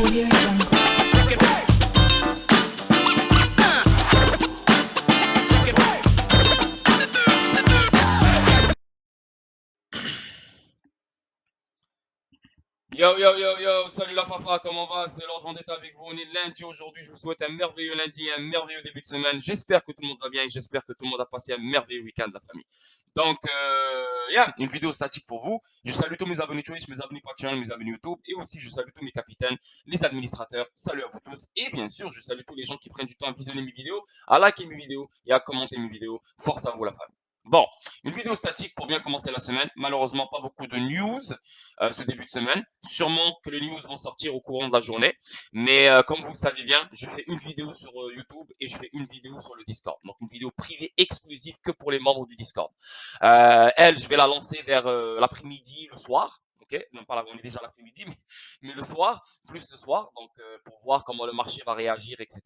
Audio Jungle. Yo yo yo yo, salut la Fafa, comment va? C'est l'ordre d'être avec vous. On est lundi aujourd'hui. Je vous souhaite un merveilleux lundi et un merveilleux début de semaine. J'espère que tout le monde va bien et j'espère que tout le monde a passé un merveilleux week-end, la famille. Donc, une vidéo statique pour vous. Je salue tous mes abonnés Twitch, mes abonnés Patreon, mes abonnés YouTube et aussi je salue tous mes capitaines, les administrateurs. Salut à vous tous. Et bien sûr, je salue tous les gens qui prennent du temps à visionner mes vidéos, à liker mes vidéos et à commenter mes vidéos. Force à vous, la famille. Bon, une vidéo statique pour bien commencer la semaine. Malheureusement, pas beaucoup de news ce début de semaine. Sûrement que les news vont sortir au courant de la journée. Mais comme vous le savez bien, je fais une vidéo sur YouTube et je fais une vidéo sur le Discord. Donc une vidéo privée exclusive que pour les membres du Discord. Elle, je vais la lancer vers l'après-midi, le soir. Ok, non pas là, on est déjà l'après-midi, mais le soir, plus le soir, donc pour voir comment le marché va réagir, etc.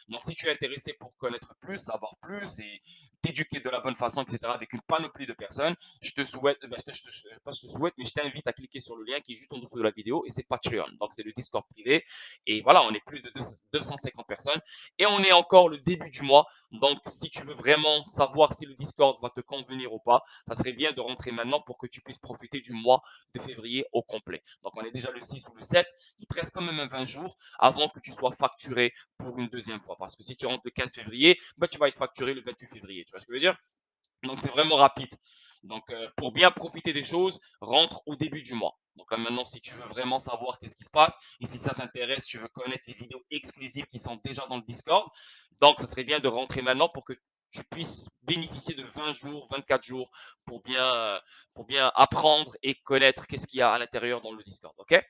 Donc si tu es intéressé pour connaître plus, savoir plus et t'éduquer de la bonne façon, etc., avec une panoplie de personnes, je te souhaite, pas je te souhaite, mais je t'invite à cliquer sur le lien qui est juste en dessous de la vidéo et c'est Patreon. Donc, c'est le Discord privé. Et voilà, on est plus de 250 personnes et on est encore le début du mois. Donc, si tu veux vraiment savoir si le Discord va te convenir ou pas, ça serait bien de rentrer maintenant pour que tu puisses profiter du mois de février au complet. Donc, on est déjà le 6 ou le 7. Il te reste quand même un 20 jours avant que tu sois facturé pour une deuxième fois. Parce que si tu rentres le 15 février, bah, tu vas être facturé le 28 février. Tu vois ce que je veux dire? Donc, c'est vraiment rapide. Donc, pour bien profiter des choses, rentre au début du mois. Donc là, maintenant, si tu veux vraiment savoir qu'est-ce qui se passe, et si ça t'intéresse, tu veux connaître les vidéos exclusives qui sont déjà dans le Discord, donc ça serait bien de rentrer maintenant pour que tu puisses bénéficier de 20 jours, 24 jours pour bien apprendre et connaître qu'est-ce qu'il y a à l'intérieur dans le Discord. OK?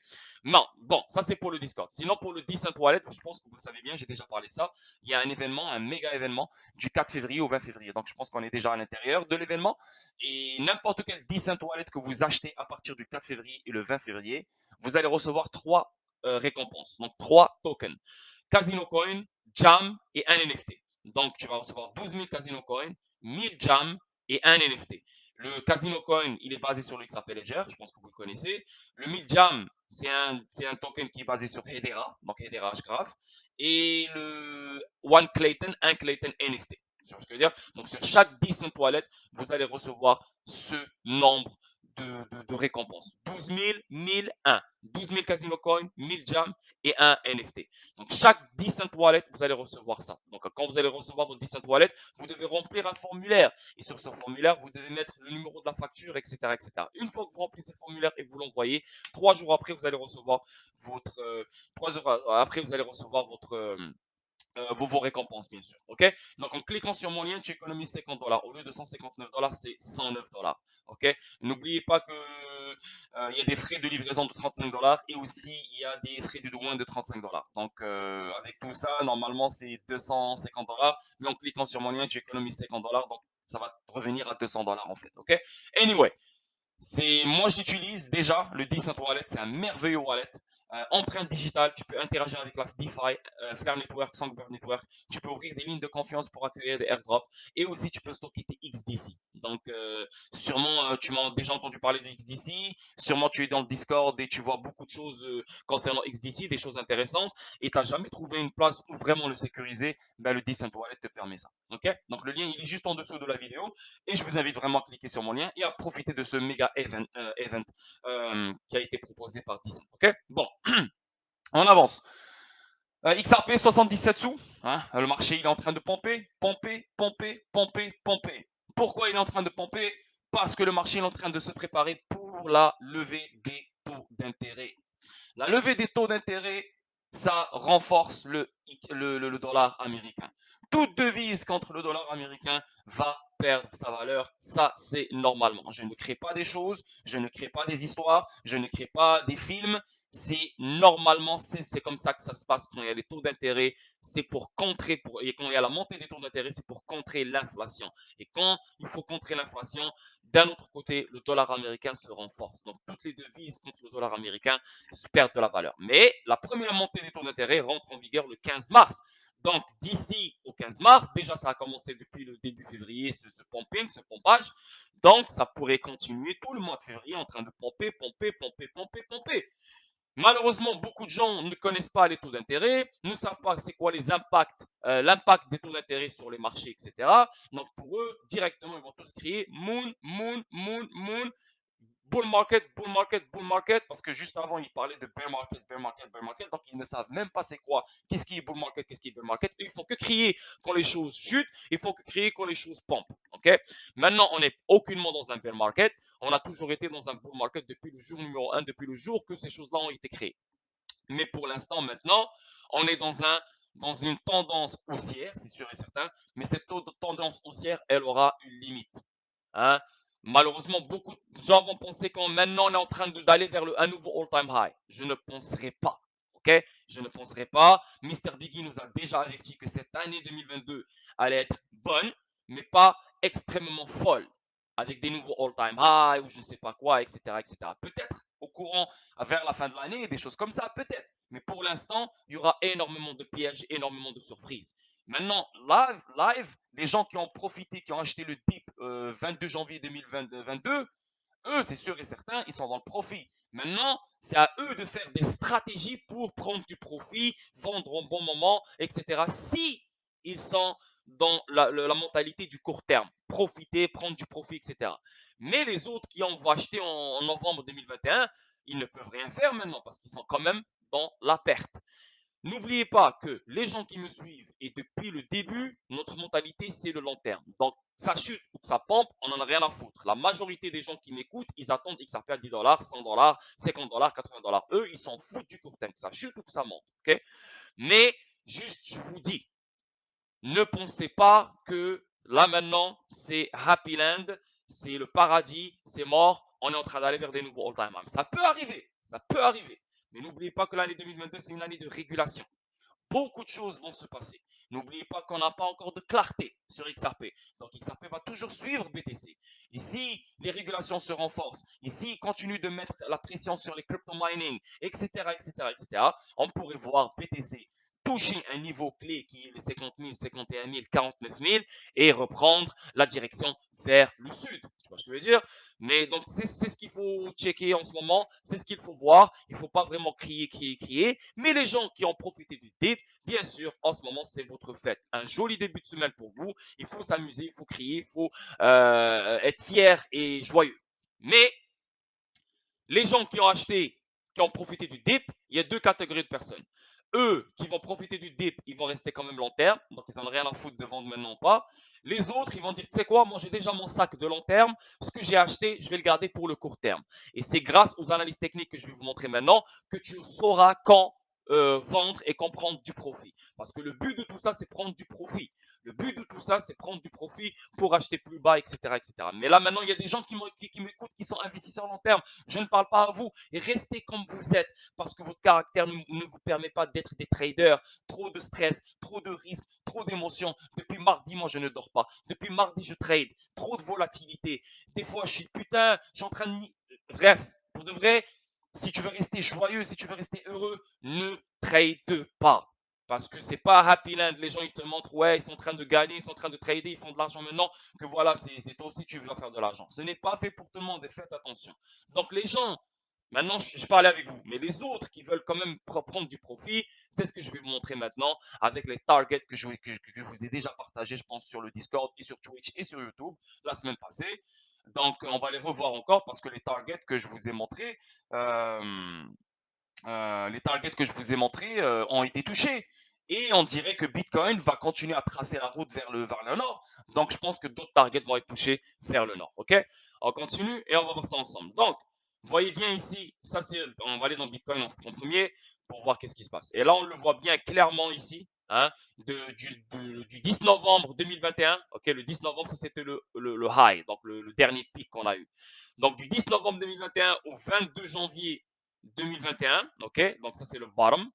Non, bon, ça c'est pour le Discord. Sinon, pour le 10 Toilette, je pense que vous le savez bien, j'ai déjà parlé de ça. Il y a un événement, un méga événement du 4 février au 20 février. Donc, je pense qu'on est déjà à l'intérieur de l'événement. Et n'importe quel 10 toilette que vous achetez à partir du 4 février et le 20 février, vous allez recevoir trois récompenses. Donc, trois tokens. Casino Coin, Jam et un NFT. Donc, tu vas recevoir 12 000 Casino Coin, 1000 Jam et un NFT. Le Casino Coin, il est basé sur le XRP Ledger, je pense que vous le connaissez. Le 1000 Jam, c'est un token qui est basé sur Hedera, donc Hedera Hgraph. Et le One Clayton, un Clayton NFT. Tu vois ce que je veux dire? Donc, sur chaque 10 toilettes, vous allez recevoir ce nombre de récompenses. 12 000, 1001. 12 000 Casino Coin, 1000 Jam et un NFT. Donc, chaque 10 wallet, vous allez recevoir ça. Donc, quand vous allez recevoir votre 10 wallet, vous devez remplir un formulaire. Et sur ce formulaire, vous devez mettre le numéro de la facture, etc., etc. Une fois que vous remplissez le formulaire et que vous l'envoyez, 3 jours après, vous allez recevoir votre, 3 heures après, vous allez recevoir votre, vos récompenses, bien sûr. OK? Donc, en cliquant sur mon lien, tu économises 50 dollars. Au lieu de 159 dollars, c'est 109 dollars. OK? N'oubliez pas que il y a des frais de livraison de 35 dollars et aussi il y a des frais de douane de 35 dollars. Donc, avec tout ça, normalement, c'est 250 dollars. Mais en cliquant sur mon lien, tu économises 50 dollars. Donc, ça va te revenir à 200 dollars en fait. OK? Anyway, moi j'utilise déjà le Decent Wallet, c'est un merveilleux wallet. Empreinte digitale, tu peux interagir avec la DeFi, Flare Network, Songbird Network. Tu peux ouvrir des lignes de confiance pour accueillir des airdrops et aussi tu peux stocker tes XDC. Donc, sûrement, tu m'as déjà entendu parler de XDC. Sûrement, tu es dans le Discord et tu vois beaucoup de choses concernant XDC, des choses intéressantes. Et tu n'as jamais trouvé une place où vraiment le sécuriser. Ben, le Decent Wallet te permet ça. Ok? Donc, le lien il est juste en dessous de la vidéo. Et je vous invite vraiment à cliquer sur mon lien et à profiter de ce méga event qui a été proposé par Disney. Ok? Bon, on avance. XRP 77 sous. Hein, le marché il est en train de pomper, pomper, pomper, pomper, pomper. Pourquoi il est en train de pomper? Parce que le marché est en train de se préparer pour la levée des taux d'intérêt. La levée des taux d'intérêt, ça renforce le dollar américain. Toute devise contre le dollar américain va perdre sa valeur. Ça, c'est normalement. Je ne crée pas des choses, je ne crée pas des histoires, je ne crée pas des films. C'est normalement, c'est comme ça que ça se passe quand il y a des taux d'intérêt. C'est pour contrer, et quand il y a la montée des taux d'intérêt, c'est pour contrer l'inflation. Et quand il faut contrer l'inflation, d'un autre côté, le dollar américain se renforce. Donc, toutes les devises contre le dollar américain perdent de la valeur. Mais la première montée des taux d'intérêt rentre en vigueur le 15 mars. Donc, d'ici au 15 mars, déjà, ça a commencé depuis le début février, ce pumping, ce pompage. Donc, ça pourrait continuer tout le mois de février en train de pomper, pomper, pomper, pomper, pomper. Malheureusement, beaucoup de gens ne connaissent pas les taux d'intérêt, ne savent pas c'est quoi les impacts, l'impact des taux d'intérêt sur les marchés, etc. Donc pour eux, directement, ils vont tous crier moon, moon, moon, moon, bull market, bull market, bull market, parce que juste avant, ils parlaient de bear market, bear market, bear market, donc ils ne savent même pas c'est quoi, qu'est-ce qui est bull market, qu'est-ce qui est bear market. Ils font que crier quand les choses chutent, ils font que crier quand les choses pompent. Ok. Maintenant, on n'est aucunement dans un bear market, on a toujours été dans un bull market depuis le jour numéro un, depuis le jour que ces choses-là ont été créées. Mais pour l'instant, maintenant, on est dans une tendance haussière, c'est sûr et certain, mais cette tendance haussière, elle aura une limite. Hein. Malheureusement, beaucoup de gens vont penser qu'on maintenant on est en train d'aller vers un nouveau all-time high. Je ne penserai pas. Ok. Je ne penserai pas. Mister Biggie nous a déjà averti que cette année 2022 allait être bonne, mais pas extrêmement folle, avec des nouveaux all-time high ou je ne sais pas quoi, etc., etc. Peut-être au courant, vers la fin de l'année, des choses comme ça, peut-être. Mais pour l'instant, il y aura énormément de pièges, énormément de surprises. Maintenant, live, les gens qui ont profité, qui ont acheté le dip 22 janvier 2022, eux, c'est sûr et certain, ils sont dans le profit. Maintenant, c'est à eux de faire des stratégies pour prendre du profit, vendre au bon moment, etc. Si ils sont dans mentalité du court terme, profiter, prendre du profit, etc. Mais les autres qui ont acheté en novembre 2021, ils ne peuvent rien faire maintenant parce qu'ils sont quand même dans la perte. N'oubliez pas que les gens qui me suivent et depuis le début, notre mentalité, c'est le long terme. Donc, ça chute ou que ça pompe, on n'en a rien à foutre. La majorité des gens qui m'écoutent, ils attendent que ça perde 10 dollars, 100 dollars, 50 dollars, 80 dollars. Eux, ils s'en foutent du court terme, que ça chute ou que ça monte. Ok. Mais, juste, je vous dis, ne pensez pas que là maintenant, c'est Happy Land, c'est le paradis, c'est mort, on est en train d'aller vers des nouveaux all-time highs. Ça peut arriver, ça peut arriver. Mais n'oubliez pas que l'année 2022, c'est une année de régulation. Beaucoup de choses vont se passer. N'oubliez pas qu'on n'a pas encore de clarté sur XRP. Donc XRP va toujours suivre BTC. Ici, les régulations se renforcent. Ici, ils continuent de mettre la pression sur les crypto mining, etc., etc., etc. On pourrait voir BTC toucher un niveau clé qui est les 50 000, 51 000, 49 000 et reprendre la direction vers le sud. Tu vois ce que je veux dire? Mais donc, c'est ce qu'il faut checker en ce moment, c'est ce qu'il faut voir. Il ne faut pas vraiment crier, crier, crier. Mais les gens qui ont profité du dip, bien sûr, en ce moment, c'est votre fête. Un joli début de semaine pour vous. Il faut s'amuser, il faut crier, il faut être fier et joyeux. Mais les gens qui ont acheté, qui ont profité du dip, il y a deux catégories de personnes. Eux qui vont profiter du dip, ils vont rester quand même long terme, donc ils n'en ont rien à foutre de vendre maintenant ou pas. Les autres, ils vont dire, tu sais quoi, moi j'ai déjà mon sac de long terme, ce que j'ai acheté, je vais le garder pour le court terme. Et c'est grâce aux analyses techniques que je vais vous montrer maintenant que tu sauras quand vendre et quand prendre du profit. Parce que le but de tout ça, c'est prendre du profit. Le but de tout ça, c'est prendre du profit pour acheter plus bas, etc., etc. Mais là, maintenant, il y a des gens qui m'écoutent, qui sont investisseurs long terme. Je ne parle pas à vous. Et restez comme vous êtes parce que votre caractère ne vous permet pas d'être des traders. Trop de stress, trop de risques, trop d'émotions. Depuis mardi, moi, je ne dors pas. Depuis mardi, je trade. Trop de volatilité. Des fois, je suis putain, je suis en train de. Bref, pour de vrai, si tu veux rester joyeux, si tu veux rester heureux, ne trade pas. Parce que c'est pas Happy Land, les gens ils te montrent, ouais, ils sont en train de gagner, ils sont en train de trader, ils font de l'argent maintenant, que voilà, c'est toi aussi tu veux faire de l'argent. Ce n'est pas fait pour tout le monde et faites attention. Donc les gens, maintenant je parlais avec vous, mais les autres qui veulent quand même prendre du profit, c'est ce que je vais vous montrer maintenant avec les targets que je vous ai déjà partagés, je pense, sur le Discord et sur Twitch et sur YouTube la semaine passée. Donc on va les revoir encore parce que les targets que je vous ai montrés, euh, ont été touchés. Et on dirait que Bitcoin va continuer à tracer la route vers le nord. Donc, je pense que d'autres targets vont être touchés vers le nord. OK? On continue et on va voir ça ensemble. Donc, vous voyez bien ici, ça c'est, on va aller dans Bitcoin en premier pour voir qu'est-ce qui se passe. Et là, on le voit bien clairement ici, hein, du 10 novembre 2021. OK, le 10 novembre, ça c'était le high, donc le dernier pic qu'on a eu. Donc, du 10 novembre 2021 au 22 janvier 2021, ok, donc ça c'est le bottom.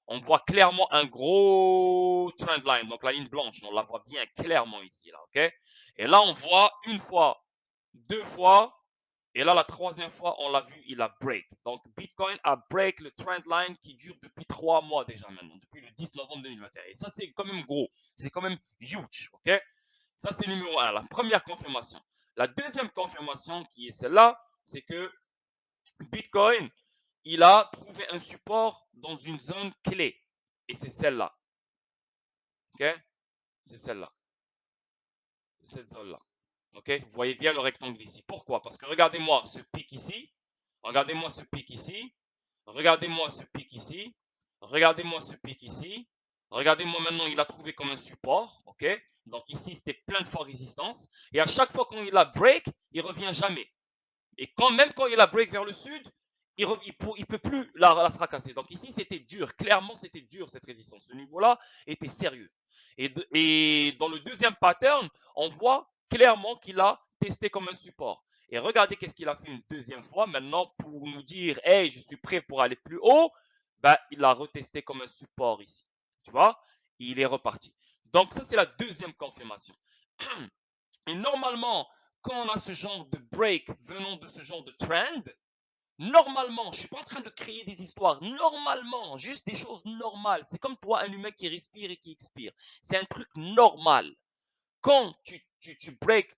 On voit clairement un gros trendline, donc la ligne blanche, on la voit bien clairement ici, là, ok. Et là, on voit une fois, deux fois, et là, la troisième fois, on l'a vu, il a break. Donc, Bitcoin a break le trendline qui dure depuis 3 mois déjà maintenant, depuis le 10 novembre 2021. Et ça, c'est quand même gros, c'est quand même huge, ok. Ça, c'est numéro un, la première confirmation. La deuxième confirmation, qui est celle-là, c'est que Bitcoin il a trouvé un support dans une zone clé. Et c'est celle-là. OK? C'est celle-là. C'est cette zone-là. OK? Vous voyez bien le rectangle ici. Pourquoi? Parce que regardez-moi ce pic ici. Regardez-moi ce pic ici. Regardez-moi ce pic ici. Regardez-moi ce pic ici. Regardez-moi maintenant, il a trouvé comme un support. OK? Donc ici, c'était plein de fois résistance. Et à chaque fois qu'il a break, il ne revient jamais. Et même quand il a break vers le sud, il ne peut plus la fracasser. Donc ici, c'était dur. Clairement, c'était dur cette résistance. Ce niveau-là était sérieux. Et dans le deuxième pattern, on voit clairement qu'il a testé comme un support. Et regardez qu'est-ce qu'il a fait une deuxième fois. Maintenant, pour nous dire, hey, je suis prêt pour aller plus haut, ben, il l'a retesté comme un support ici. Tu vois? Il est reparti. Donc ça, c'est la deuxième confirmation. Et normalement, quand on a ce genre de break venant de ce genre de trend, normalement, je ne suis pas en train de créer des histoires, normalement, juste des choses normales. C'est comme toi, un humain qui respire et qui expire. C'est un truc normal. Quand tu break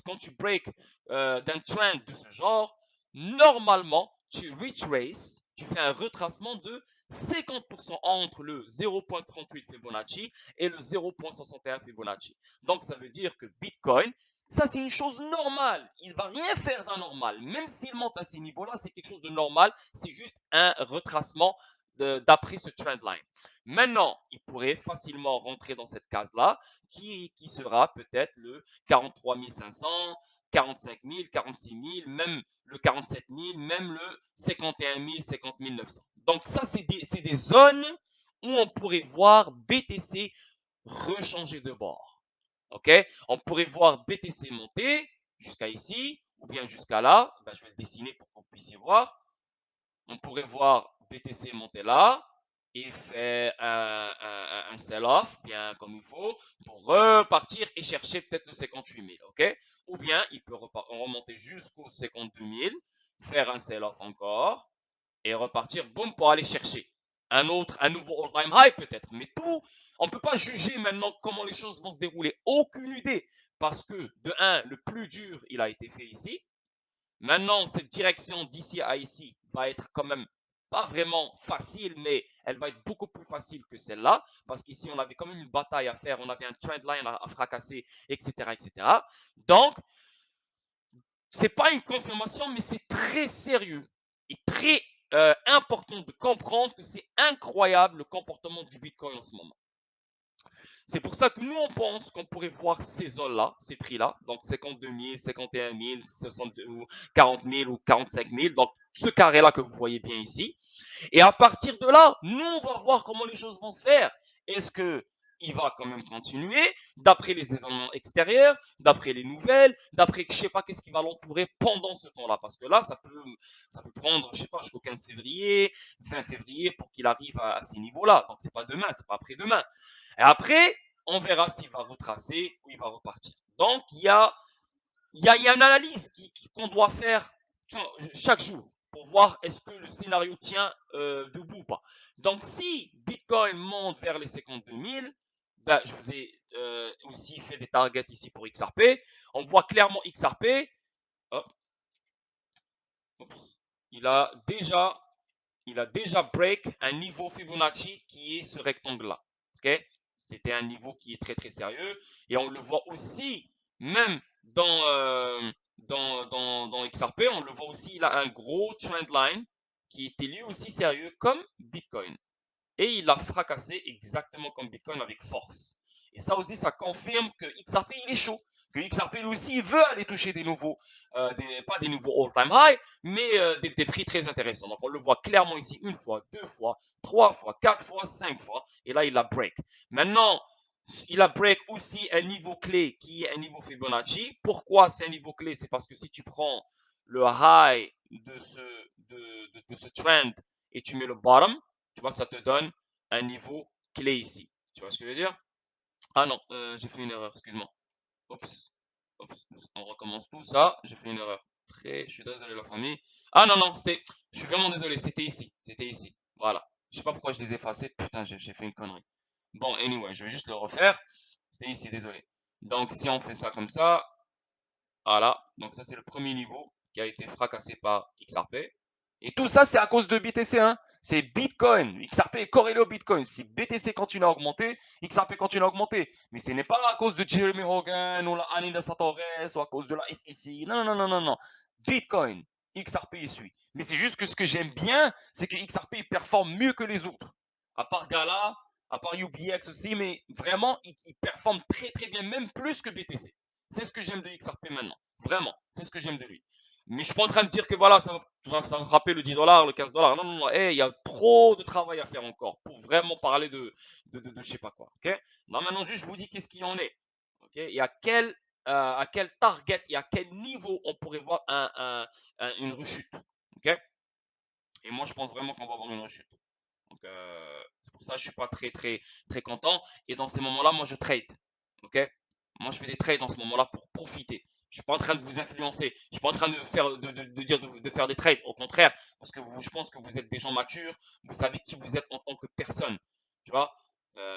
quand tu break d'un trend de ce genre, normalement, tu retraces, tu fais un retracement de 50% entre le 0.38 Fibonacci et le 0.61 Fibonacci. Donc, ça veut dire que Bitcoin, ça c'est une chose normale. Il ne va rien faire d'anormal. Même s'il monte à ces niveaux-là, c'est quelque chose de normal. C'est juste un retracement d'après ce trendline. Maintenant, il pourrait facilement rentrer dans cette case-là qui sera peut-être le 43 500, 45 000, 46 000, même le 47 000, même le 51 000, 50 900. Donc ça, c'est des zones où on pourrait voir BTC rechanger de bord. OK? On pourrait voir BTC monter jusqu'à ici, ou bien jusqu'à là. Ben, je vais le dessiner pour que vous puissiez voir. On pourrait voir BTC monter là et faire un sell-off bien comme il faut pour repartir et chercher peut-être le 58 000, ok? Ou bien il peut remonter jusqu'au 52 000, faire un sell-off encore et repartir, boum, pour aller chercher un nouveau all-time high peut-être. Mais tout, on ne peut pas juger maintenant comment les choses vont se dérouler. Aucune idée. Parce que, de un, le plus dur, il a été fait ici. Maintenant, cette direction d'ici à ici va être quand même pas vraiment facile, mais elle va être beaucoup plus facile que celle-là, parce qu'ici, on avait quand même une bataille à faire, on avait un trendline à fracasser, etc., etc. Donc, c'est pas une confirmation, mais c'est très sérieux et très important de comprendre que c'est incroyable le comportement du Bitcoin en ce moment. C'est pour ça que nous, on pense qu'on pourrait voir ces zones-là, ces prix-là, donc 52 000, 51 000, 62, 40 000 ou 45 000, donc ce carré-là que vous voyez bien ici. Et à partir de là, nous, on va voir comment les choses vont se faire. Est-ce que il va quand même continuer d'après les événements extérieurs, d'après les nouvelles, d'après je sais pas qu'est-ce qui va l'entourer pendant ce temps-là, parce que là, ça peut prendre, je sais pas, jusqu'au 15 février, 20 février pour qu'il arrive à ces niveaux-là. Donc c'est pas demain, c'est pas après-demain. Et après, on verra s'il va retracer ou il va repartir. Donc, il y a une analyse qu'on doit faire chaque jour pour voir est-ce que le scénario tient debout ou pas. Donc, si Bitcoin monte vers les 52 000, ben, je vous ai aussi fait des targets ici pour XRP. On voit clairement XRP. Hop, oups, il a déjà break un niveau Fibonacci qui est ce rectangle-là. Ok? C'était un niveau qui est très très sérieux. Et on le voit aussi, même dans XRP, on le voit aussi, il a un gros trendline qui était lui aussi sérieux comme Bitcoin. Et il a fracassé exactement comme Bitcoin avec force. Et ça aussi, ça confirme que XRP, il est chaud. Que XRP, lui aussi, il veut aller toucher des nouveaux, pas des nouveaux all-time high, mais des prix très intéressants. Donc, on le voit clairement ici une fois, deux fois, trois fois, quatre fois, cinq fois. Et là, il a break. Maintenant, il a break aussi un niveau clé qui est un niveau Fibonacci. Pourquoi c'est un niveau clé? C'est parce que si tu prends le high de ce trend et tu mets le bottom, tu vois, ça te donne un niveau clé ici. Tu vois ce que je veux dire? Ah non, j'ai fait une erreur, excuse-moi. Oups, oups, on recommence tout ça, j'ai fait une erreur. Je suis désolé la famille. Ah non, non, je suis vraiment désolé, c'était ici, voilà. Je sais pas pourquoi je les ai effacés, putain, j'ai fait une connerie. Bon, anyway, je vais juste le refaire. C'était ici, désolé. Donc, si on fait ça comme ça, voilà. Donc, ça, c'est le premier niveau qui a été fracassé par XRP. Et tout ça, c'est à cause de BTC, hein. C'est Bitcoin. XRP est corrélé au Bitcoin. Si BTC continue à augmenter, XRP continue à augmenter. Mais ce n'est pas à cause de Jeremy Hogan ou la Anita Satores ou à cause de la SEC. Non, non, non, non, non. Bitcoin, XRP y suit. Mais c'est juste que ce que j'aime bien, c'est que XRP il performe mieux que les autres. À part Gala, à part UBX aussi, mais vraiment, il performe très très bien, même plus que BTC. C'est ce que j'aime de XRP maintenant. Vraiment, c'est ce que j'aime de lui. Mais je suis pas en train de dire que voilà, ça va frapper le 10 $, le 15 $. Non, non, non. Hey, il y a trop de travail à faire encore pour vraiment parler de je sais pas quoi. Ok? Non, maintenant, juste, je vous dis qu'est-ce qu'il en est. Ok? Et à quel target et à quel niveau on pourrait voir une rechute. Ok? Et moi, je pense vraiment qu'on va avoir une rechute. Donc, c'est pour ça que je suis pas très, très, très content. Et dans ces moments-là, moi, je trade. Ok? Moi, je fais des trades en ce moment-là pour profiter. Je suis pas en train de vous influencer. Je suis pas en train de faire, de dire de faire des trades. Au contraire, parce que je pense que vous êtes des gens matures. Vous savez qui vous êtes en tant que personne. Tu vois?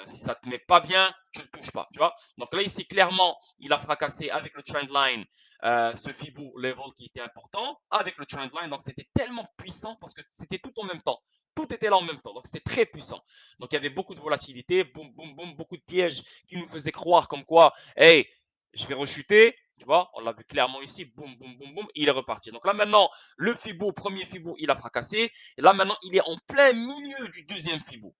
Si ça te met pas bien, tu ne le touches pas. Tu vois? Donc là, ici, clairement, il a fracassé avec le trendline ce Fibo level qui était important avec le trendline. Donc, c'était tellement puissant parce que c'était tout en même temps. Tout était là en même temps. Donc, c'était très puissant. Donc, il y avait beaucoup de volatilité, boum, boum, boum, beaucoup de pièges qui nous faisaient croire comme quoi, hey, je vais rechuter. Tu vois, on l'a vu clairement ici, boum, boum, boum, boum, il est reparti. Donc là, maintenant, le Fibo, premier Fibo, il a fracassé. Et là, maintenant, il est en plein milieu du deuxième Fibo.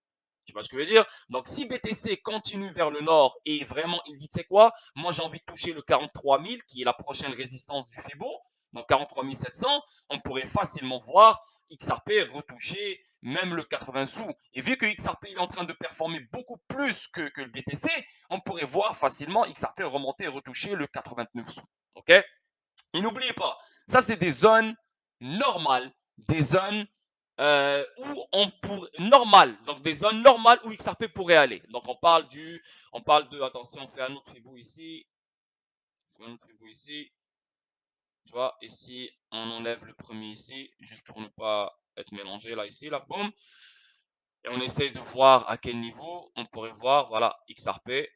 Tu vois ce que je veux dire? Donc, si BTC continue vers le nord et vraiment, il dit, tu sais quoi, moi, j'ai envie de toucher le 43 000, qui est la prochaine résistance du Fibo, donc 43 700, on pourrait facilement voir XRP retoucher même le 80 sous. Et vu que XRP est en train de performer beaucoup plus que le BTC, on pourrait voir facilement XRP remonter et retoucher le 89 sous. OK? Et n'oubliez pas, ça c'est des zones normales, des zones où on pourrait normal, donc des zones normales où XRP pourrait aller. Donc on parle de, attention, on fait un autre Fibo ici, un autre Fibo ici, tu vois, ici on enlève le premier ici, juste pour ne pas être mélangé là ici, là, boum, et on essaye de voir à quel niveau on pourrait voir, voilà, XRP.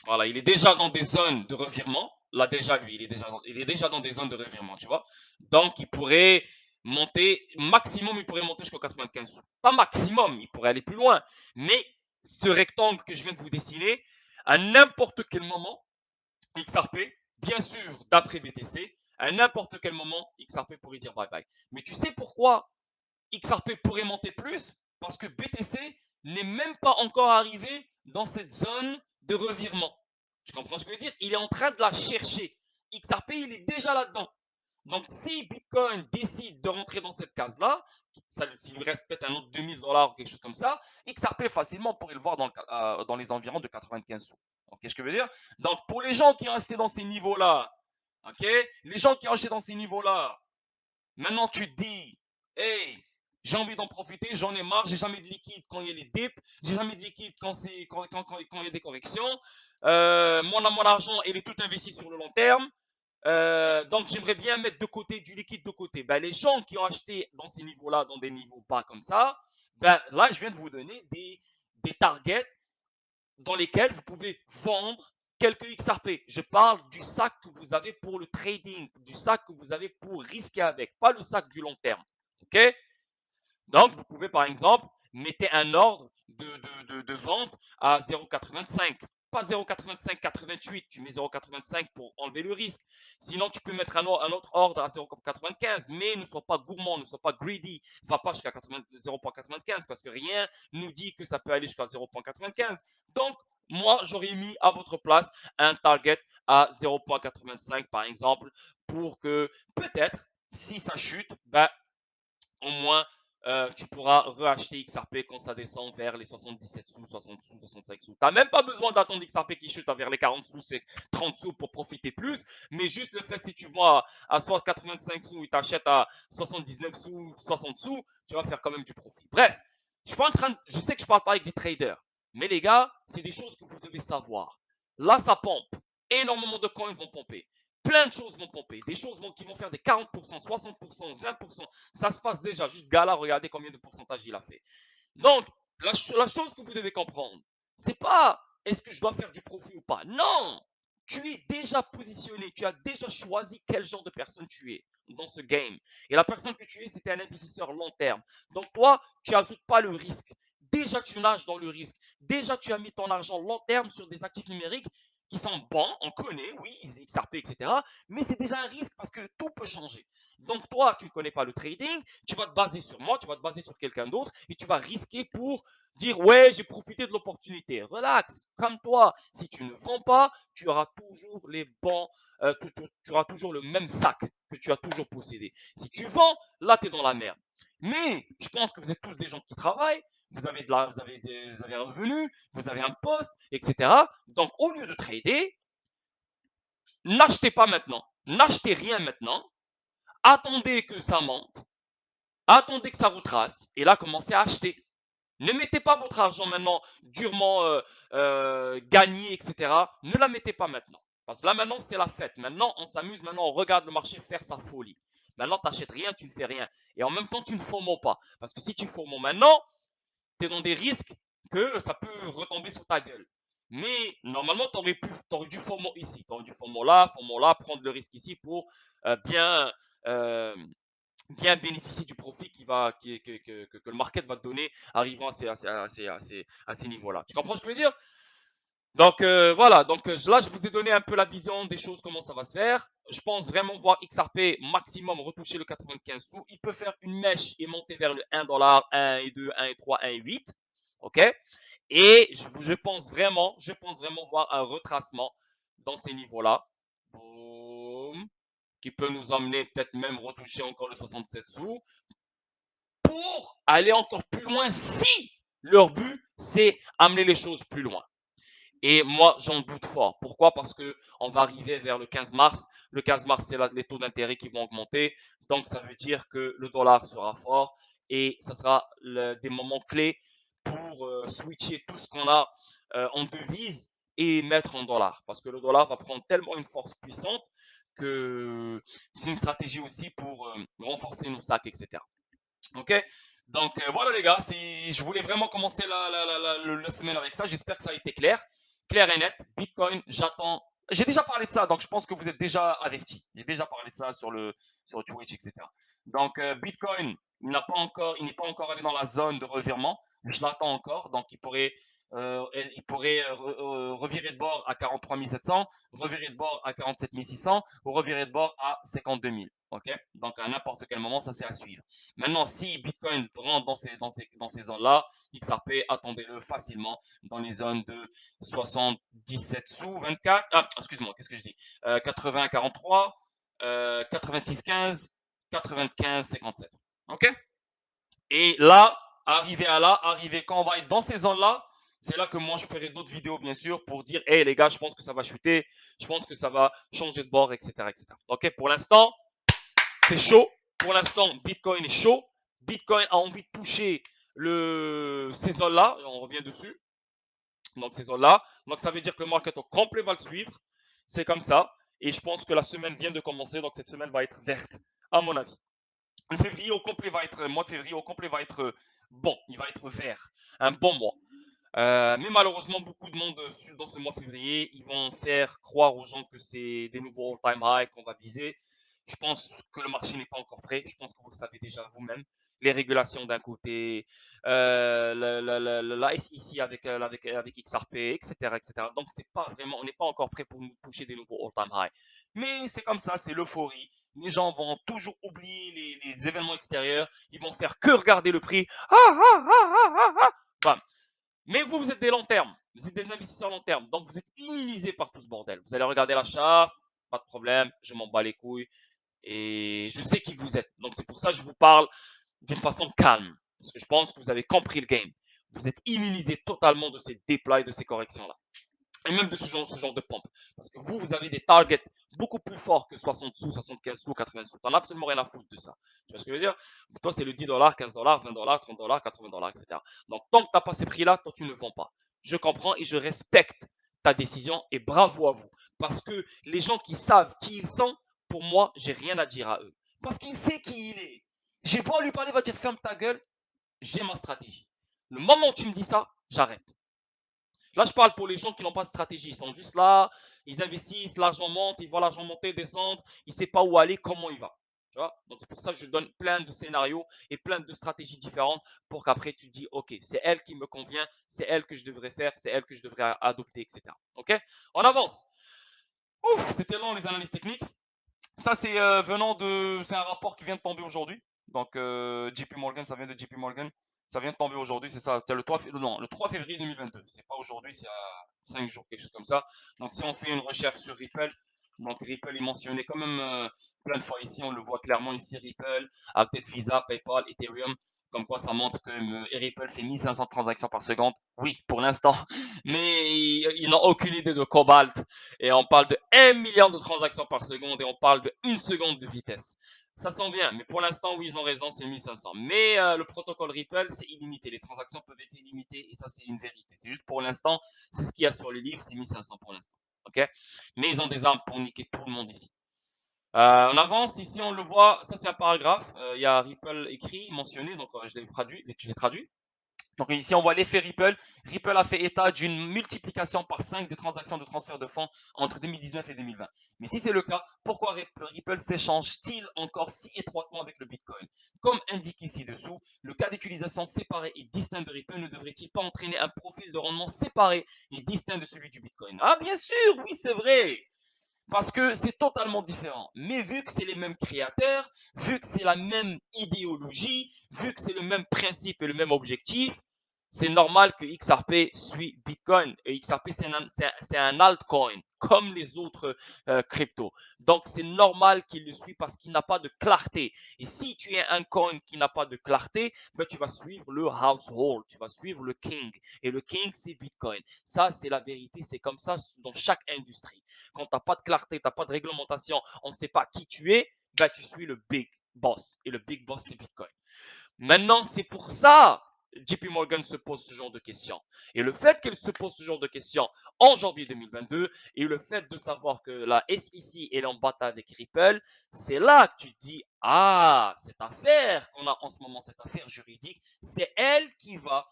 Voilà, il est déjà dans des zones de revirement. Là, déjà, lui, il est déjà dans des zones de revirement, tu vois. Donc, il pourrait monter, maximum, il pourrait monter jusqu'au 95 sous. Pas maximum, il pourrait aller plus loin. Mais ce rectangle que je viens de vous dessiner, à n'importe quel moment, XRP, bien sûr, d'après BTC, à n'importe quel moment, XRP pourrait dire bye bye. Mais tu sais pourquoi XRP pourrait monter plus? Parce que BTC n'est même pas encore arrivé dans cette zone de revirement. Tu comprends ce que je veux dire? Il est en train de la chercher. XRP, il est déjà là-dedans. Donc, si Bitcoin décide de rentrer dans cette case-là, s'il lui reste peut-être un autre 2000 $ ou quelque chose comme ça, XRP facilement pourrait le voir dans les environs de 95 sous. Ok, ce que je veux dire? Donc, pour les gens qui ont resté dans ces niveaux-là, ok, les gens qui ont acheté dans ces niveaux-là, maintenant, tu te dis, hey, j'ai envie d'en profiter, j'en ai marre, j'ai jamais de liquide quand il y a les dips, j'ai jamais de liquide quand il y a des corrections. Mon argent, il est tout investi sur le long terme. Donc, j'aimerais bien mettre de côté du liquide de côté. Ben, les gens qui ont acheté dans ces niveaux-là, dans des niveaux bas comme ça, ben, là, je viens de vous donner des targets dans lesquels vous pouvez vendre quelques XRP. Je parle du sac que vous avez pour le trading, du sac que vous avez pour risquer avec, pas le sac du long terme. OK? Donc, vous pouvez par exemple mettre un ordre de vente à 0,85. Pas 0,85-88, tu mets 0,85 pour enlever le risque. Sinon, tu peux mettre un autre ordre à 0,95, mais ne sois pas gourmand, ne sois pas greedy. Ne va pas jusqu'à 0,95 parce que rien nous dit que ça peut aller jusqu'à 0,95. Donc, moi, j'aurais mis à votre place un target à 0,85 par exemple pour que peut-être, si ça chute, ben, au moins tu pourras reacheter XRP quand ça descend vers les 77 sous, 60 sous, 65 sous. Tu n'as même pas besoin d'attendre XRP qui chute vers les 40 sous, 30 sous pour profiter plus. Mais juste le fait, si tu vois à soit 85 sous et tu achètes à 79 sous, 60 sous, tu vas faire quand même du profit. Bref, je sais que je parle pas avec des traders. Mais les gars, c'est des choses que vous devez savoir. Là, ça pompe. Énormément de coins vont pomper. Plein de choses vont pomper. Des choses qui vont faire des 40%, 60%, 20%. Ça se passe déjà. Juste Gala, regardez combien de pourcentage il a fait. Donc, la chose que vous devez comprendre, c'est pas est-ce que je dois faire du profit ou pas. Non! tu es déjà positionné, tu as déjà choisi quel genre de personne tu es dans ce game. Et la personne que tu es, c'était un investisseur long terme. Donc toi, tu n'ajoutes pas le risque. Déjà, tu nages dans le risque. Déjà, tu as mis ton argent long terme sur des actifs numériques qui sont bons, on connaît, oui, XRP, etc. Mais c'est déjà un risque parce que tout peut changer. Donc toi, tu ne connais pas le trading, tu vas te baser sur moi, tu vas te baser sur quelqu'un d'autre et tu vas risquer pour dire ouais, j'ai profité de l'opportunité. Relax, comme toi. Si tu ne vends pas, tu auras toujours les bons, tu auras toujours le même sac que tu as toujours possédé. Si tu vends, là, tu es dans la merde. Mais je pense que vous êtes tous des gens qui travaillent, vous avez, vous avez un revenu, vous avez un poste, etc. Donc, au lieu de trader, n'achetez pas maintenant. N'achetez rien maintenant. Attendez que ça monte. Attendez que ça retrace. Et là, commencez à acheter. Ne mettez pas votre argent maintenant durement gagné, etc. Ne la mettez pas maintenant. Parce que là, maintenant, c'est la fête. Maintenant, on s'amuse. Maintenant, on regarde le marché faire sa folie. Maintenant, tu n'achètes rien, tu ne fais rien. Et en même temps, tu ne FOMO pas. Parce que si tu FOMO maintenant, tu es dans des risques que ça peut retomber sur ta gueule. Mais normalement, tu aurais dû FOMO ici. Tu aurais dû FOMO là, prendre le risque ici pour bien euh, bien bénéficier du profit que le market va te donner arrivant à ces niveaux-là. Tu comprends ce que je veux dire? Donc voilà, donc là je vous ai donné un peu la vision des choses, comment ça va se faire. Je pense vraiment voir XRP maximum retoucher le 95 sous. Il peut faire une mèche et monter vers le 1$, 1 et 2, 1 et 3, 1 et 8. OK? Et je pense vraiment voir un retracement dans ces niveaux-là. Boum. Qui peut nous emmener peut-être même retoucher encore le 67 sous pour aller encore plus loin si leur but c'est amener les choses plus loin. Et moi, j'en doute fort. Pourquoi? Parce que on va arriver vers le 15 mars. Le 15 mars, c'est les taux d'intérêt qui vont augmenter. Donc, ça veut dire que le dollar sera fort et ça sera des moments clés pour switcher tout ce qu'on a en devise et mettre en dollars. Parce que le dollar va prendre tellement une force puissante que c'est une stratégie aussi pour renforcer nos sacs, etc. Ok? Donc voilà les gars, je voulais vraiment commencer la semaine avec ça. J'espère que ça a été clair. Clair et net. Bitcoin, j'attends. J'ai déjà parlé de ça, donc je pense que vous êtes déjà avertis. J'ai déjà parlé de ça sur Twitch, etc. Donc Bitcoin, il n'est pas encore allé dans la zone de revirement. Je l'attends encore, donc il pourrait revirer de bord à 43 700, revirer de bord à 47 600 ou revirer de bord à 52 000. Ok? Donc à n'importe quel moment, ça c'est à suivre. Maintenant, si Bitcoin rentre dans ces zones-là, XRP, attendez-le facilement dans les zones de 77 sous 24. Ah, excuse-moi, qu'est-ce que je dis 80 43, 86 15, 95 57. OK? Et là, arriver quand on va être dans ces zones-là, c'est là que moi je ferai d'autres vidéos bien sûr pour dire, hey les gars, je pense que ça va chuter, je pense que ça va changer de bord, etc., etc. OK? Pour l'instant, c'est chaud. Pour l'instant, Bitcoin est chaud. Bitcoin a envie de toucher ces zones-là. On revient dessus. Donc, ces zones-là. Donc, ça veut dire que le market au complet va le suivre. C'est comme ça. Et je pense que la semaine vient de commencer. Donc, cette semaine va être verte, à mon avis. Le février au complet va être, mois de février au complet va être bon. Il va être vert. Un bon mois. Mais malheureusement, beaucoup de monde dans ce mois de février, ils vont faire croire aux gens que c'est des nouveaux all-time high qu'on va viser. Je pense que le marché n'est pas encore prêt. Je pense que vous le savez déjà vous-même. Les régulations d'un côté, la SEC avec XRP, etc., etc. Donc, c'est pas vraiment, on n'est pas encore prêt pour nous toucher des nouveaux all-time high. Mais c'est comme ça, c'est l'euphorie. Les gens vont toujours oublier les événements extérieurs. Ils vont faire que regarder le prix. Ah, ah, ah, ah, ah, ah. Bam. Mais vous, vous êtes des long terme. Vous êtes des investisseurs long terme. Donc, vous êtes immunisés par tout ce bordel. Vous allez regarder l'achat, pas de problème, je m'en bats les couilles. Et je sais qui vous êtes. Donc, c'est pour ça que je vous parle d'une façon calme. Parce que je pense que vous avez compris le game. Vous êtes immunisés totalement de ces déplois et de ces corrections-là. Et même de ce genre de pompe. Parce que vous avez des targets beaucoup plus forts que 60 sous, 75 sous, 80 sous. T'en as absolument rien à foutre de ça. Tu vois ce que je veux dire? Toi, c'est le 10$, 15$, 20$, 30$, 80$, etc. Donc, tant que tu n'as pas ces prix-là, toi, tu ne vends pas. Je comprends et je respecte ta décision et bravo à vous. Parce que les gens qui savent qui ils sont, pour moi, j'ai rien à dire à eux. Parce qu'il sait qui il est. J'ai beau lui parler, il va dire ferme ta gueule, j'ai ma stratégie. Le moment où tu me dis ça, j'arrête. Là, je parle pour les gens qui n'ont pas de stratégie. Ils sont juste là. Ils investissent, l'argent monte, ils voient l'argent monter, descendre, il ne sait pas où aller, comment il va. Tu vois? Donc c'est pour ça que je donne plein de scénarios et plein de stratégies différentes pour qu'après tu te dis, OK, c'est elle qui me convient, c'est elle que je devrais faire, c'est elle que je devrais adopter, etc. OK? On avance. Ouf, c'était long les analyses techniques. Ça, c'est venant de. C'est un rapport qui vient de tomber aujourd'hui. Donc, JP Morgan, ça vient de JP Morgan. Ça vient de tomber aujourd'hui, c'est ça. C'est le 3, non, le 3 février 2022. C'est pas aujourd'hui, c'est à 5 jours, quelque chose comme ça. Donc, si on fait une recherche sur Ripple, donc Ripple est mentionné quand même plein de fois ici. On le voit clairement ici, Ripple, à peut-être Visa, PayPal, Ethereum. Comme quoi, ça montre que Ripple fait 1500 transactions par seconde. Oui, pour l'instant. Mais ils n'ont aucune idée de Cobalt. Et on parle de 1 milliard de transactions par seconde et on parle de 1 seconde de vitesse. Ça sent bien, mais pour l'instant, oui, ils ont raison, c'est 1500. Mais le protocole Ripple, c'est illimité. Les transactions peuvent être illimitées et ça, c'est une vérité. C'est juste pour l'instant, c'est ce qu'il y a sur le livre, c'est 1500 pour l'instant. OK? Mais ils ont des armes pour niquer tout le monde ici. On avance, ici on le voit, ça c'est un paragraphe, il y a Ripple écrit, mentionné, donc je l'ai traduit. Donc ici, on voit l'effet Ripple. Ripple a fait état d'une multiplication par 5 des transactions de transfert de fonds entre 2019 et 2020. Mais si c'est le cas, pourquoi Ripple s'échange-t-il encore si étroitement avec le Bitcoin? Comme indiqué ci-dessous, le cas d'utilisation séparé et distinct de Ripple ne devrait-il pas entraîner un profil de rendement séparé et distinct de celui du Bitcoin? Ah bien sûr, oui c'est vrai. Parce que c'est totalement différent. Mais vu que c'est les mêmes créateurs, vu que c'est la même idéologie, vu que c'est le même principe et le même objectif, c'est normal que XRP suit Bitcoin. Et XRP, c'est un altcoin, comme les autres cryptos. Donc, c'est normal qu'il le suit parce qu'il n'a pas de clarté. Et si tu es un coin qui n'a pas de clarté, ben, tu vas suivre le household, tu vas suivre le king. Et le king, c'est Bitcoin. Ça, c'est la vérité. C'est comme ça dans chaque industrie. Quand tu n'as pas de clarté, tu n'as pas de réglementation, on ne sait pas qui tu es, ben, tu suis le big boss. Et le big boss, c'est Bitcoin. Maintenant, c'est pour ça JP Morgan se pose ce genre de questions. Et le fait qu'elle se pose ce genre de questions en janvier 2022 et le fait de savoir que la SEC est en bataille avec Ripple, c'est là que tu te dis, ah, cette affaire qu'on a en ce moment, cette affaire juridique, c'est elle qui va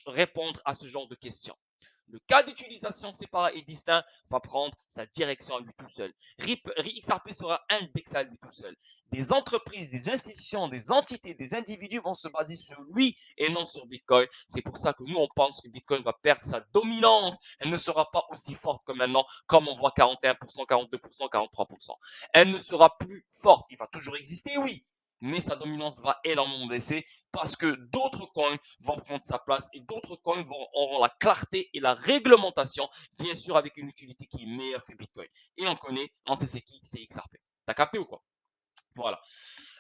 répondre à ce genre de questions. Le cas d'utilisation séparé et distinct va prendre sa direction à lui tout seul. XRP sera indexé à lui tout seul. Des entreprises, des institutions, des entités, des individus vont se baser sur lui et non sur Bitcoin. C'est pour ça que nous, on pense que Bitcoin va perdre sa dominance. Elle ne sera pas aussi forte que maintenant, comme on voit 41%, 42%, 43%. Elle ne sera plus forte. Il va toujours exister, oui, mais sa dominance va énormément baisser parce que d'autres coins vont prendre sa place et d'autres coins auront la clarté et la réglementation, bien sûr avec une utilité qui est meilleure que Bitcoin. Et on connaît, on sait c'est qui, c'est XRP. T'as capté ou quoi? Voilà.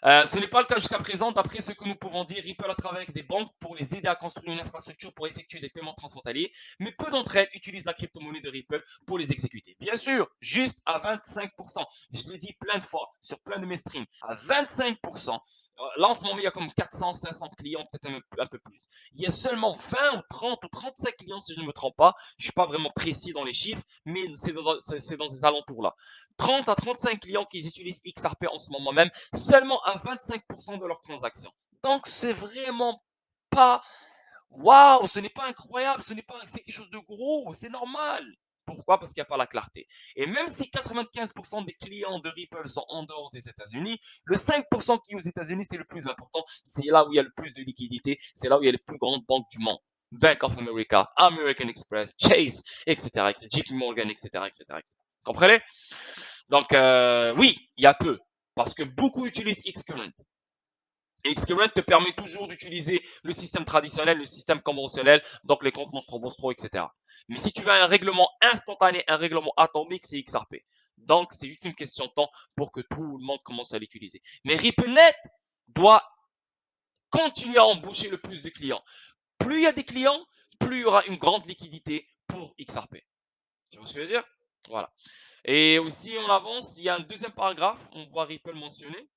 Ce n'est pas le cas jusqu'à présent. D'après ce que nous pouvons dire, Ripple a travaillé avec des banques pour les aider à construire une infrastructure pour effectuer des paiements transfrontaliers, mais peu d'entre elles utilisent la crypto-monnaie de Ripple pour les exécuter. Bien sûr, juste à 25%. Je l'ai dit plein de fois sur plein de mes streams, à 25%. Là, en ce moment, il y a comme 400, 500 clients, peut-être un peu plus. Il y a seulement 20 ou 30 ou 35 clients, si je ne me trompe pas. Je ne suis pas vraiment précis dans les chiffres, mais c'est dans ces alentours-là. 30 à 35 clients qui utilisent XRP en ce moment même, seulement à 25% de leurs transactions. Donc, c'est vraiment pas waouh, ce n'est pas incroyable, ce n'est pas c'est quelque chose de gros, c'est normal. Pourquoi? Parce qu'il n'y a pas la clarté. Et même si 95% des clients de Ripple sont en dehors des États-Unis, le 5% qui est aux États-Unis, c'est le plus important. C'est là où il y a le plus de liquidités, c'est là où il y a les plus grandes banques du monde. Bank of America, American Express, Chase, etc., etc. JP Morgan, etc., etc., etc. Comprenez? Donc, oui, il y a peu. Parce que beaucoup utilisent Xcurrent. Et Xcurrent te permet toujours d'utiliser le système traditionnel, le système conventionnel, donc les comptes monstro, etc. Mais si tu veux un règlement instantané, un règlement atomique, c'est XRP. Donc, c'est juste une question de temps pour que tout le monde commence à l'utiliser. Mais RippleNet doit continuer à embaucher le plus de clients. Plus il y a des clients, plus il y aura une grande liquidité pour XRP. Tu vois ce que je veux dire? Voilà. Et aussi, on avance, il y a un deuxième paragraphe, on voit Ripple mentionné.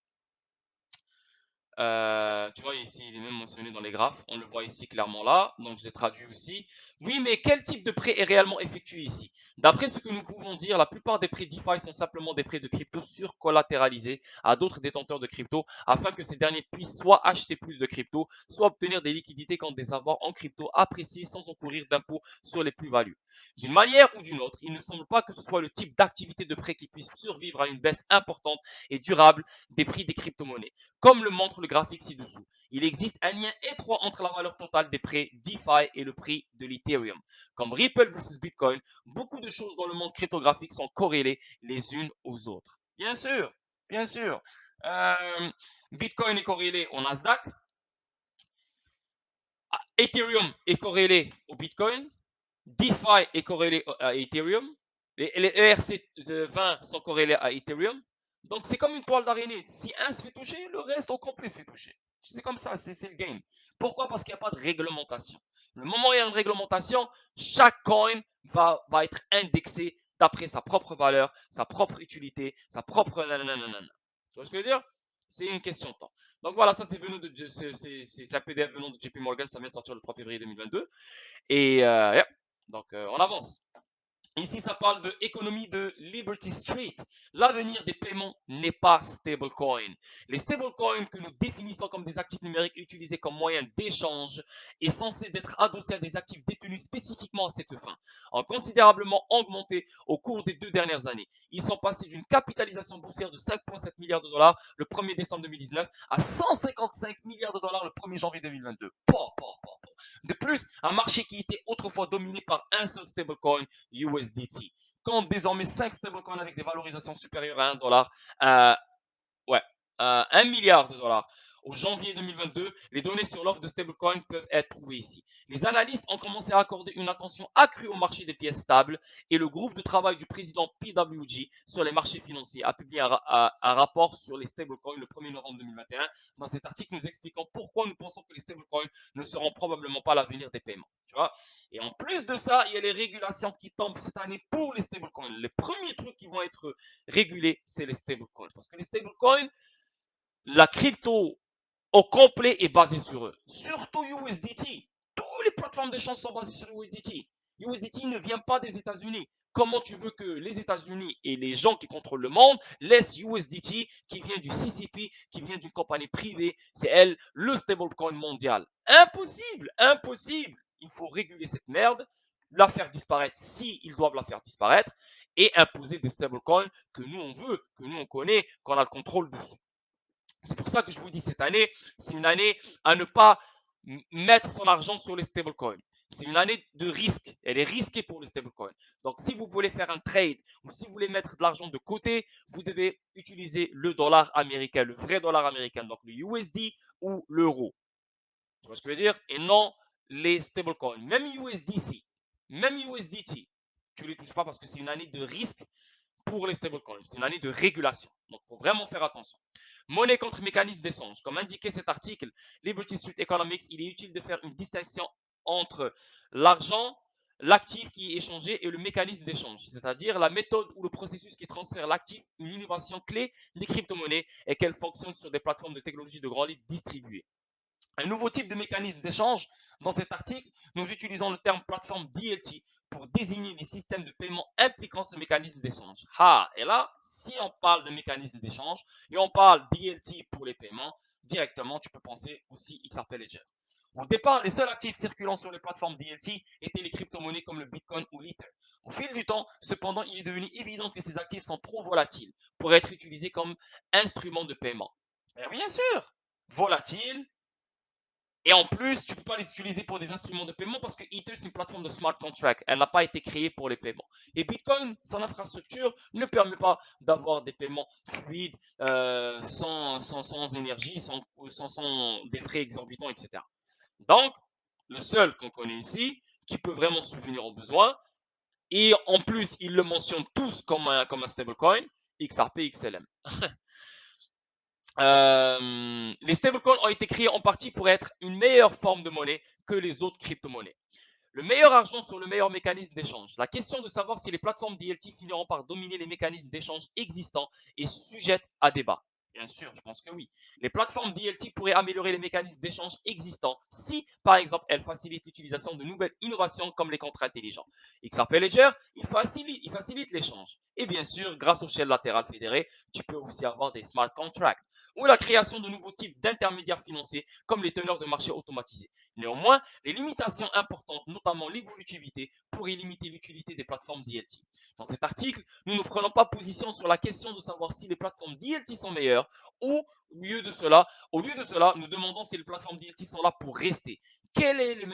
Tu vois ici, il est même mentionné dans les graphes. On le voit ici clairement là. Donc, je l'ai traduit aussi. Oui, mais quel type de prêt est réellement effectué ici? D'après ce que nous pouvons dire, la plupart des prêts DeFi sont simplement des prêts de crypto surcollatéralisés à d'autres détenteurs de crypto afin que ces derniers puissent soit acheter plus de crypto, soit obtenir des liquidités contre des avoirs en crypto appréciés sans encourir d'impôts sur les plus-values. D'une manière ou d'une autre, il ne semble pas que ce soit le type d'activité de prêt qui puisse survivre à une baisse importante et durable des prix des crypto-monnaies. Comme le montre le graphique ci-dessous, il existe un lien étroit entre la valeur totale des prêts DeFi et le prix de l'Ethereum. Comme Ripple versus Bitcoin, beaucoup de choses dans le monde cryptographique sont corrélées les unes aux autres. Bien sûr, bien sûr. Euh, Bitcoin est corrélé au Nasdaq, Ethereum est corrélé au Bitcoin, DeFi est corrélé à Ethereum, les ERC20 sont corrélés à Ethereum. Donc c'est comme une toile d'araignée. Si un se fait toucher, le reste au complet se fait toucher. C'est comme ça, c'est le game. Pourquoi? Parce qu'il n'y a pas de réglementation. Le moment où il y a une réglementation, chaque coin va être indexé d'après sa propre valeur, sa propre utilité, sa propre nanana. Tu vois ce que je veux dire? C'est une question de temps. Donc voilà, ça c'est venu de c'est un PDF venant de JP Morgan, ça vient de sortir le 3 février 2022. Et yeah. Donc on avance. Ici, ça parle de économie de Liberty Street. L'avenir des paiements n'est pas stablecoin. Les stablecoins que nous définissons comme des actifs numériques utilisés comme moyen d'échange est censé d'être adossés à des actifs détenus spécifiquement à cette fin, ont considérablement augmenté au cours des 2 dernières années. Ils sont passés d'une capitalisation boursière de 5,7 milliards de dollars le 1er décembre 2019 à 155 milliards de dollars le 1er janvier 2022. De plus, un marché qui était autrefois dominé par un seul stablecoin, USDT, compte désormais 5 stablecoins avec des valorisations supérieures à 1 dollar, ouais, 1 milliard de dollars. Au janvier 2022, les données sur l'offre de stablecoin peuvent être trouvées ici. Les analystes ont commencé à accorder une attention accrue au marché des pièces stables et le groupe de travail du président PWG sur les marchés financiers a publié un rapport sur les stablecoins le 1er novembre 2021. Dans cet article, nous expliquons pourquoi nous pensons que les stablecoins ne seront probablement pas l'avenir des paiements. Tu vois? Et en plus de ça, il y a les régulations qui tombent cette année pour les stablecoins. Les premiers trucs qui vont être régulés, c'est les stablecoins. Parce que les stablecoins, la crypto au complet est basée sur eux. Surtout USDT. Toutes les plateformes d'échange sont basées sur USDT. USDT ne vient pas des États-Unis. Comment tu veux que les États-Unis et les gens qui contrôlent le monde laissent USDT qui vient du CCP, qui vient d'une compagnie privée, c'est elle, le stablecoin mondial? Impossible, impossible. Il faut réguler cette merde, la faire disparaître si ils doivent la faire disparaître et imposer des stablecoins que nous on veut, que nous on connaît, qu'on a le contrôle dessus. C'est pour ça que je vous dis cette année, c'est une année à ne pas mettre son argent sur les stablecoins. C'est une année de risque. Elle est risquée pour les stablecoins. Donc, si vous voulez faire un trade ou si vous voulez mettre de l'argent de côté, vous devez utiliser le dollar américain, le vrai dollar américain, donc le USD ou l'euro. Tu vois ce que je veux dire? Et non les stablecoins. Même USDC, même USDT, tu ne les touches pas parce que c'est une année de risque pour les stablecoins. C'est une année de régulation. Donc, il faut vraiment faire attention. Monnaie contre mécanisme d'échange. Comme indiqué cet article, Liberty Street Economics, il est utile de faire une distinction entre l'argent, l'actif qui est échangé et le mécanisme d'échange, c'est-à-dire la méthode ou le processus qui transfère l'actif, une innovation clé des crypto-monnaies et qu'elles fonctionnent sur des plateformes de technologie de grand libre distribuées. Un nouveau type de mécanisme d'échange. Dans cet article, nous utilisons le terme plateforme DLT pour désigner les systèmes de paiement impliquant ce mécanisme d'échange. Ah, et là, si on parle de mécanisme d'échange et on parle DLT pour les paiements, directement, tu peux penser aussi XRP Ledger. Au départ, les seuls actifs circulant sur les plateformes DLT étaient les crypto-monnaies comme le Bitcoin ou l'Ether. Au fil du temps, cependant, il est devenu évident que ces actifs sont trop volatiles pour être utilisés comme instruments de paiement. Et bien sûr, volatiles, et en plus, tu ne peux pas les utiliser pour des instruments de paiement parce que Ether, c'est une plateforme de smart contract. Elle n'a pas été créée pour les paiements. Et Bitcoin, son infrastructure ne permet pas d'avoir des paiements fluides, sans énergie, sans des frais exorbitants, etc. Donc, le seul qu'on connaît ici, qui peut vraiment subvenir aux besoins, et en plus, ils le mentionnent tous comme un stablecoin, XRP, XLM. Les stablecoins ont été créés en partie pour être une meilleure forme de monnaie que les autres crypto-monnaies. Le meilleur argent sur le meilleur mécanisme d'échange. La question de savoir si les plateformes DLT finiront par dominer les mécanismes d'échange existants est sujette à débat. Bien sûr, je pense que oui. Les plateformes DLT pourraient améliorer les mécanismes d'échange existants si, par exemple, elles facilitent l'utilisation de nouvelles innovations comme les contrats intelligents. XRP Ledger, il facilite l'échange. Et bien sûr, grâce aux chaînes latérales fédérées, tu peux aussi avoir des smart contracts. ou la création de nouveaux types d'intermédiaires financiers comme les teneurs de marché automatisés. Néanmoins, les limitations importantes, notamment l'évolutivité, pourraient limiter l'utilité des plateformes DLT. Dans cet article, nous ne prenons pas position sur la question de savoir si les plateformes DLT sont meilleures ou au lieu de cela, nous demandons si les plateformes DLT sont là pour rester. Quel est le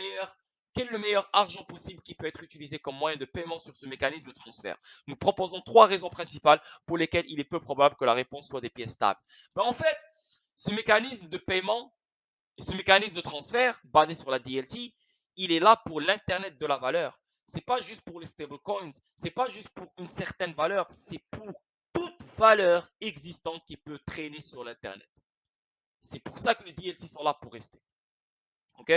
meilleur argent possible qui peut être utilisé comme moyen de paiement sur ce mécanisme de transfert? Nous proposons trois raisons principales pour lesquelles il est peu probable que la réponse soit des pièces stables. Ben, en fait, ce mécanisme de paiement et ce mécanisme de transfert basé sur la DLT, il est là pour l'Internet de la valeur. Ce n'est pas juste pour les stablecoins, ce n'est pas juste pour une certaine valeur, c'est pour toute valeur existante qui peut traîner sur l'Internet. C'est pour ça que les DLT sont là pour rester. OK?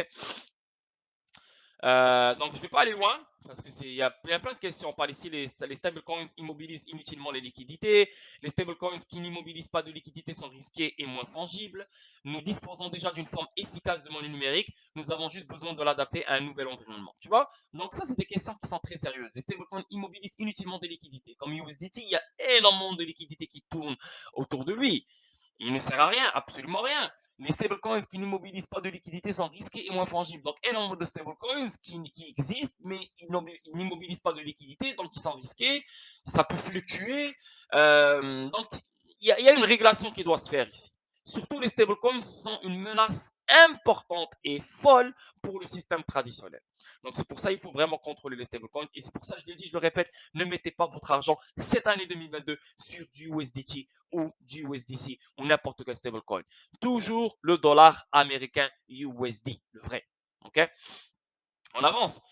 Donc, je ne vais pas aller loin parce qu'il y a plein de questions. On parle ici, les stablecoins immobilisent inutilement les liquidités. Les stablecoins qui n'immobilisent pas de liquidités sont risqués et moins fongibles. Nous disposons déjà d'une forme efficace de monnaie numérique. Nous avons juste besoin de l'adapter à un nouvel environnement. Tu vois? Donc, ça, c'est des questions qui sont très sérieuses. Les stablecoins immobilisent inutilement des liquidités. Comme USDT, il y a énormément de liquidités qui tournent autour de lui. Il ne sert à rien, absolument rien. Les stablecoins qui n'immobilisent pas de liquidité sont risqués et moins fongibles. Donc, énormément de stablecoins qui existent, mais ils n'immobilisent pas de liquidité, donc ils sont risqués. Ça peut fluctuer. Donc, il y a une régulation qui doit se faire ici. Surtout, les stablecoins sont une menace importante et folle pour le système traditionnel. Donc, c'est pour ça qu'il faut vraiment contrôler les stablecoins. Et c'est pour ça, je l'ai dit, je le répète, ne mettez pas votre argent cette année 2022 sur du USDT ou du USDC ou n'importe quel stablecoin. Toujours le dollar américain USD, le vrai. OK? On avance.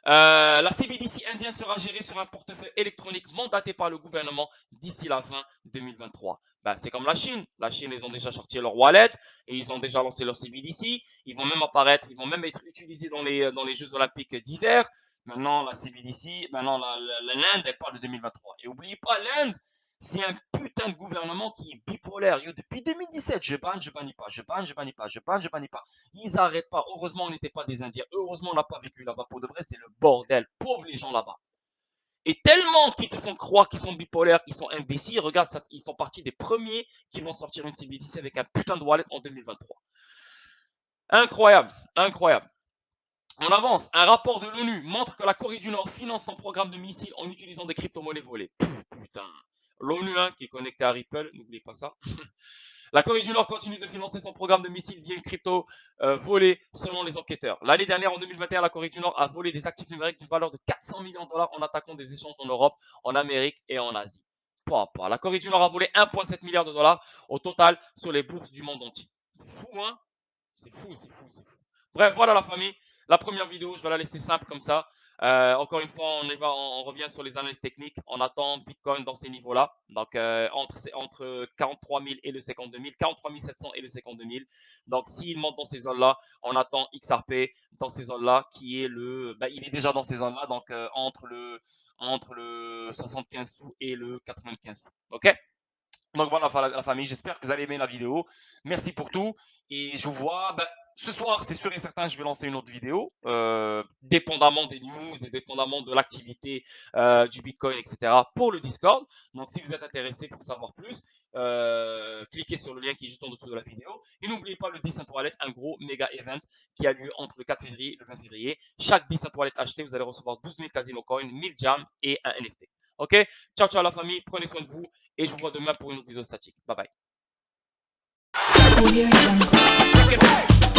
La CBDC indienne sera gérée sur un portefeuille électronique mandaté par le gouvernement d'ici la fin 2023. Ben, c'est comme la Chine. La Chine, ils ont déjà sorti leur wallet et ils ont déjà lancé leur CBDC. Ils vont même apparaître, ils vont même être utilisés dans les Jeux Olympiques d'hiver. Maintenant, la CBDC, maintenant, l'Inde, elle parle de 2023. Et n'oubliez pas, l'Inde, c'est un putain de gouvernement qui est bipolaire. Yo, depuis 2017, je banne, je bannis pas, je banne, je bannis pas, je banne, je bannis pas. Ils n'arrêtent pas. Heureusement, on n'était pas des Indiens. Heureusement, on n'a pas vécu là-bas. Pour de vrai, c'est le bordel. Pauvres les gens là-bas. Et tellement qu'ils te font croire qu'ils sont bipolaires, qu'ils sont indécis. Regarde, ça, ils font partie des premiers qui vont sortir une CBDC avec un putain de wallet en 2023. Incroyable, incroyable. On avance. Un rapport de l'ONU montre que la Corée du Nord finance son programme de missiles en utilisant des crypto-monnaies volées. Putain. L'ONU, hein, qui est connecté à Ripple, n'oubliez pas ça. La Corée du Nord continue de financer son programme de missiles via une crypto volée selon les enquêteurs. L'année dernière, en 2021, la Corée du Nord a volé des actifs numériques d'une valeur de 400 millions de dollars en attaquant des échanges en Europe, en Amérique et en Asie. Papa. La Corée du Nord a volé 1,7 milliard de dollars au total sur les bourses du monde entier. C'est fou, hein? C'est fou, c'est fou, c'est fou. Bref, voilà la famille. La première vidéo, je vais la laisser simple comme ça. Encore une fois, on revient sur les analyses techniques. On attend Bitcoin dans ces niveaux-là. Donc, entre 43 000 et le 52 000, 43 700 et le 52 000. Donc, s'il monte dans ces zones-là, on attend XRP dans ces zones-là, qui est il est déjà dans ces zones-là, donc entre le 75 sous et le 95 sous. OK? Donc voilà la famille, j'espère que vous allez aimer la vidéo. Merci pour tout. Et je vous vois ce soir, c'est sûr et certain, je vais lancer une autre vidéo, dépendamment des news et dépendamment de l'activité du Bitcoin, etc. pour le Discord. Donc si vous êtes intéressé pour savoir plus, cliquez sur le lien qui est juste en dessous de la vidéo. Et n'oubliez pas le Decent Wallet, un gros méga event qui a lieu entre le 4 février et le 20 février. Chaque Decent Wallet acheté, vous allez recevoir 12 000 Casino Coins, 1000 Jam et un NFT. Ok? Ciao, ciao la famille, prenez soin de vous et je vous vois demain pour une autre vidéo statique. Bye bye. Audio Jungle.